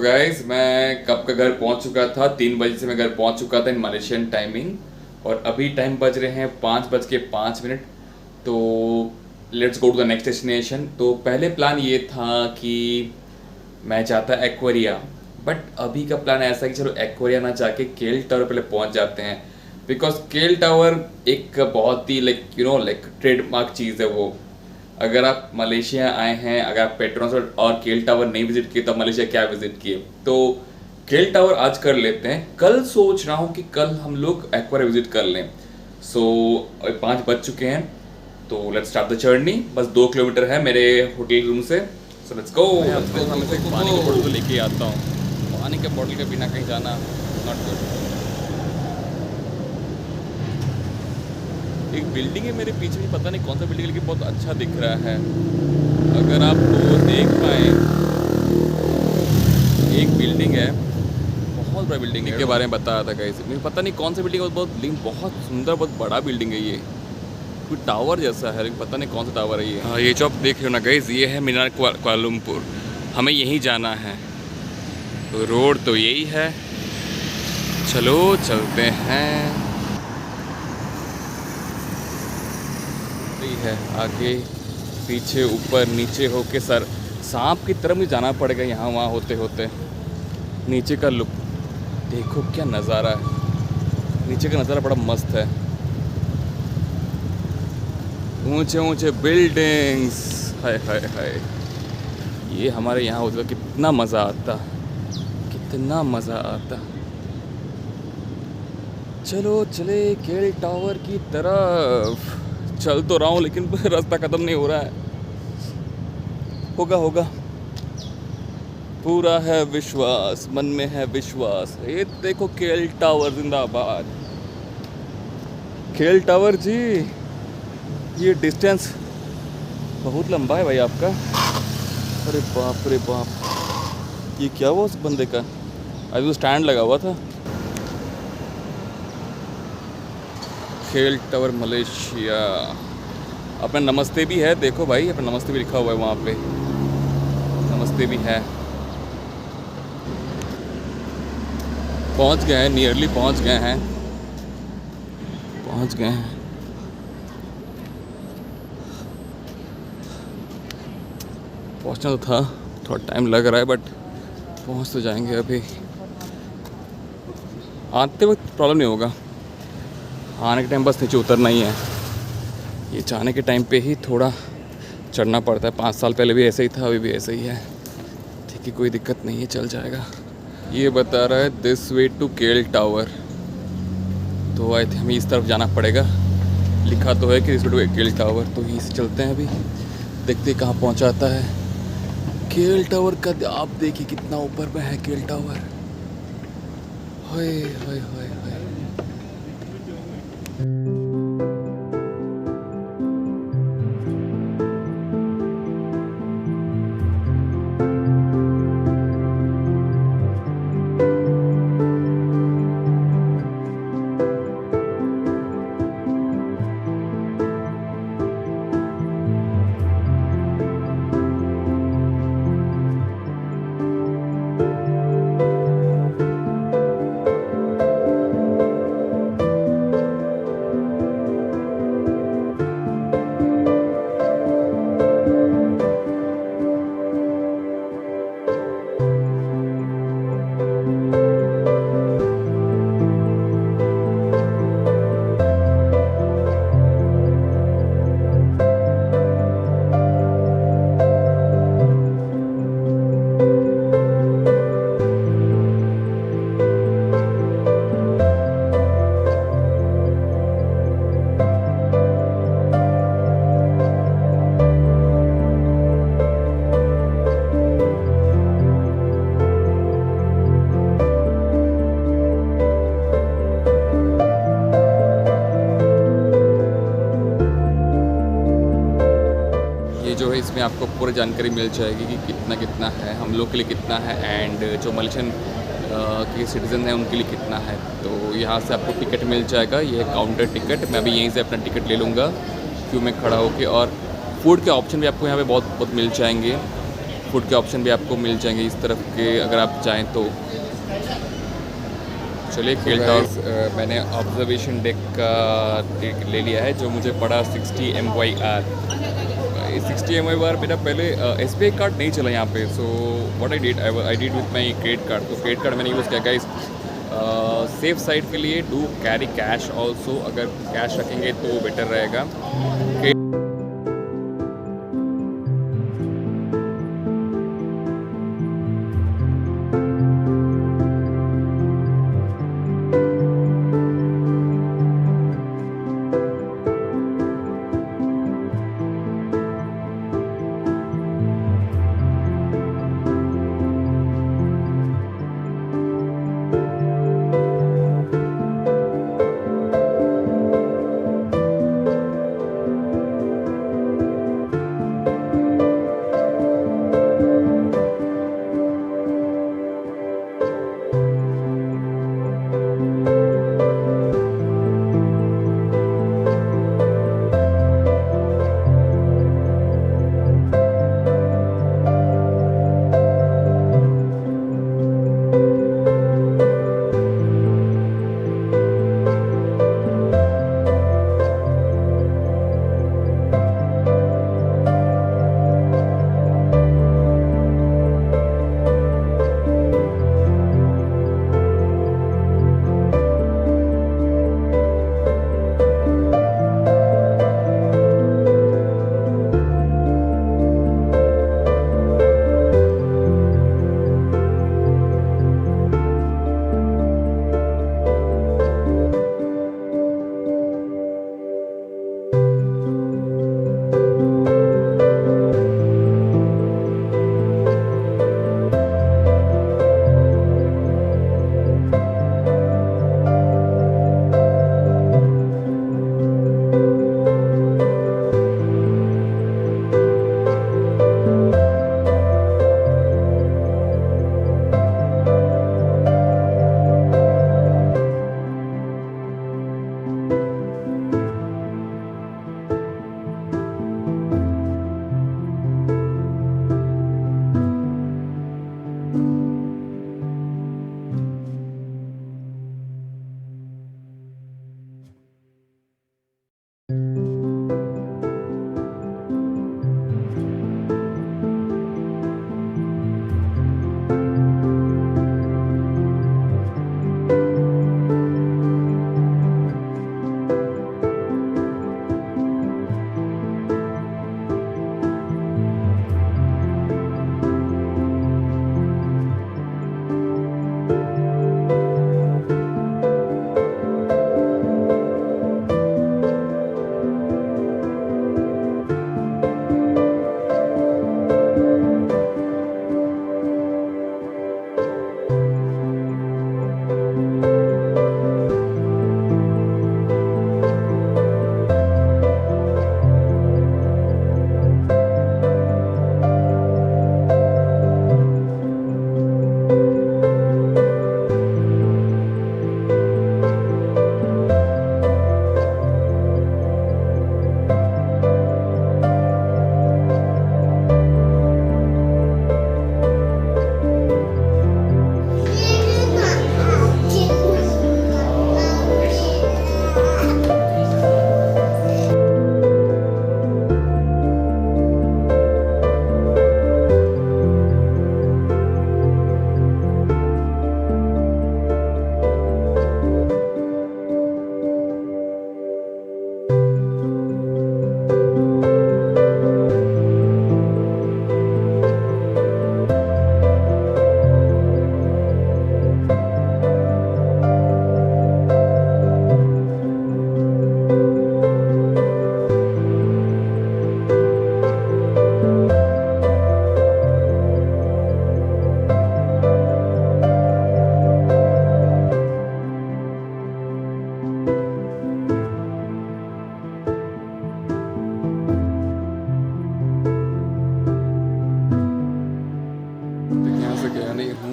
So guys मैं कब का घर पहुंच चुका था। 3 बजे से मैं घर पहुंच चुका था इन मलेशियन टाइमिंग। और अभी टाइम बज रहे हैं 5:05। तो let's go to the next destination. तो पहले प्लान ये था कि मैं चाहता एक्वेरिया, बट अभी का प्लान ऐसा है कि चलो एक्वेरिया ना जाके केल टावर पहले पहुंच जाते हैं। बिकॉज केल टावर एक बहुत ही लाइक ट्रेडमार्क चीज़ है वो। अगर आप मलेशिया आए हैं, अगर आप पेट्रोस और केल टावर नहीं विजिट किए तो मलेशिया क्या विजिट किए। तो केल टावर आज कर लेते हैं। कल सोच रहा हूँ कि कल हम लोग एक्वेरिया विजिट कर लें। सो 5 बज चुके हैं, तो लेट्स स्टार्ट द जर्नी। बस 2 किलोमीटर है मेरे होटल रूम से। So let's go. हमेशा पानी का बोतल तो लेके आता हूँ। पानी के बोतल के बिना कहीं जाना नॉट गुड। एक बिल्डिंग है मेरे पीछे, भी पता नहीं कौन सा बिल्डिंग है, लेकिन बहुत अच्छा दिख रहा है। अगर आप वो देख पाए, एक बिल्डिंग है, बहुत बड़ा बिल्डिंग है, के बारे में बता रहा था गाइस। मुझे पता नहीं कौन सा बिल्डिंग है, बहुत सुंदर, बहुत बड़ा बिल्डिंग है ये। कोई टावर जैसा है, लेकिन पता नहीं कौन सा टावर है ये। हाँ, ये जो आप देख रहे हो ना गाइस, ये है मीनार कुआलालंपुर। हमें यहीं जाना है, तो रोड तो यही है। चलो चलते हैं। है आगे पीछे ऊपर नीचे होके सर सांप की तरफ मुझे जाना पड़ेगा यहाँ वहाँ होते होते। नीचे का लुक देखो, क्या नज़ारा है। नीचे का नज़ारा बड़ा मस्त है। ऊंचे ऊंचे बिल्डिंग्स, हाय हाय हाय। ये हमारे यहाँ होता तो कितना मज़ा आता, कितना मज़ा आता। चलो चले केल टावर की तरफ। चल तो रहा हूँ लेकिन रास्ता ख़त्म नहीं हो रहा है। होगा होगा, पूरा है विश्वास, मन में है विश्वास। ये देखो केल टावर जिंदाबाद। केल टावर जी, ये डिस्टेंस बहुत लंबा है भाई आपका। अरे बाप रे बाप, ये क्या हुआ उस बंदे का? अभी वो स्टैंड लगा हुआ था। केल टावर मलेशिया। अपना नमस्ते भी है, देखो भाई, अपना नमस्ते भी लिखा हुआ है वहाँ पे। नमस्ते भी है। पहुँच गए हैं, नियरली पहुँच गए हैं, पहुँच गए हैं। पहुँचना तो था, थोड़ा टाइम लग रहा है, बट पहुँच तो जाएंगे अभी। आते वक्त प्रॉब्लम नहीं होगा, आने के टाइम बस नीचे उतरना ही है। ये जाने के टाइम पे ही थोड़ा चढ़ना पड़ता है। 5 साल पहले भी ऐसे ही था, अभी भी ऐसे ही है। ठीक है, कोई दिक्कत नहीं है, चल जाएगा। ये बता रहा है दिस वे टू केल टावर, तो आई थिंक हमें इस तरफ जाना पड़ेगा। लिखा तो है कि दिस वे टू केल टावर, तो यहीं से चलते हैं। अभी देखते कहाँ पहुँचाता है केल टावर का। आप देखिए कितना ऊपर में है केल टावर। हाय हाय हाय हाय। इसमें आपको पूरी जानकारी मिल जाएगी कि कितना कितना है, हम लोग के लिए कितना है, एंड जो मलेशियन के सिटीज़न हैं उनके लिए कितना है। तो यहाँ से आपको टिकट मिल जाएगा। ये है काउंटर टिकट। मैं अभी यहीं से अपना टिकट ले लूँगा क्यों में खड़ा होके। और फूड के ऑप्शन भी आपको यहाँ पे बहुत बहुत मिल जाएंगे। फूड के ऑप्शन भी आपको मिल जाएंगे इस तरफ के अगर आप चाहें तो। चलिए खेलता हूँ। मैंने ऑब्जर्वेशन डेक का ले लिया है जो मुझे पड़ा 60 MYR। 60 MYR मेरा पहले SBI कार्ड नहीं चला यहाँ पे। So what I did with my credit card. तो क्रेडिट कार्ड मैंने यूज़ किया गाइस सेफ साइड के लिए। डू कैरी कैश ऑल्सो, अगर कैश रखेंगे तो बेटर रहेगा।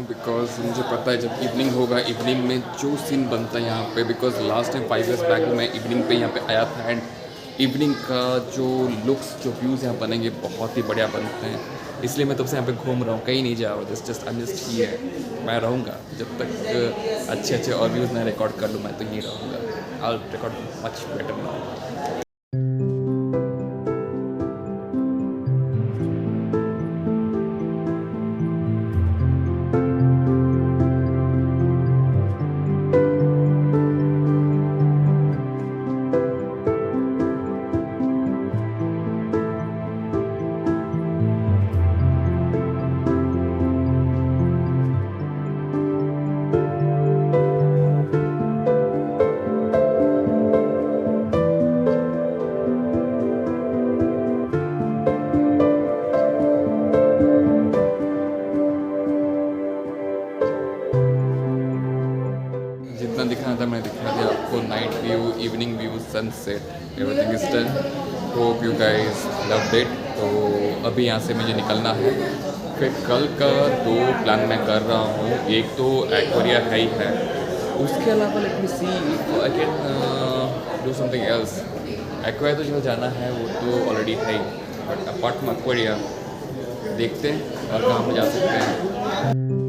बिकॉज मुझे पता है जब इवनिंग होगा, इवनिंग में जो सीन बनता है यहाँ पे, because last time 5 years back मैं इवनिंग पे यहाँ पे आया था एंड इवनिंग का जो लुक्स, जो व्यूज़ यहाँ बनेंगे बहुत ही बढ़िया बनते हैं। इसलिए मैं तब से यहाँ पे घूम रहा हूँ, कहीं नहीं जा रहा हूँ, just I am just here. मैं रहूँगा जब तक अच्छे अच्छे और व्यूज़ मैं रिकॉर्ड कर लूँ, मैं तो यहीं रहूँगा। I record much better now. जितना दिखाना था मैं दिखा दिया आपको, night view, evening view, sunset, everything is done. Hope you guys loved it. तो अभी यहाँ से मुझे निकलना है। फिर कल का 2 प्लान मैं कर रहा हूँ। एक तो एक्वेरिया है ही है, उसके अलावा let me see I can do something else. Aquaria तो जो जाना है वो तो ऑलरेडी है ही, बट अपार्ट फ्रॉम एक्वेरिया देखते हैं और कहाँ पर जा सकते हैं।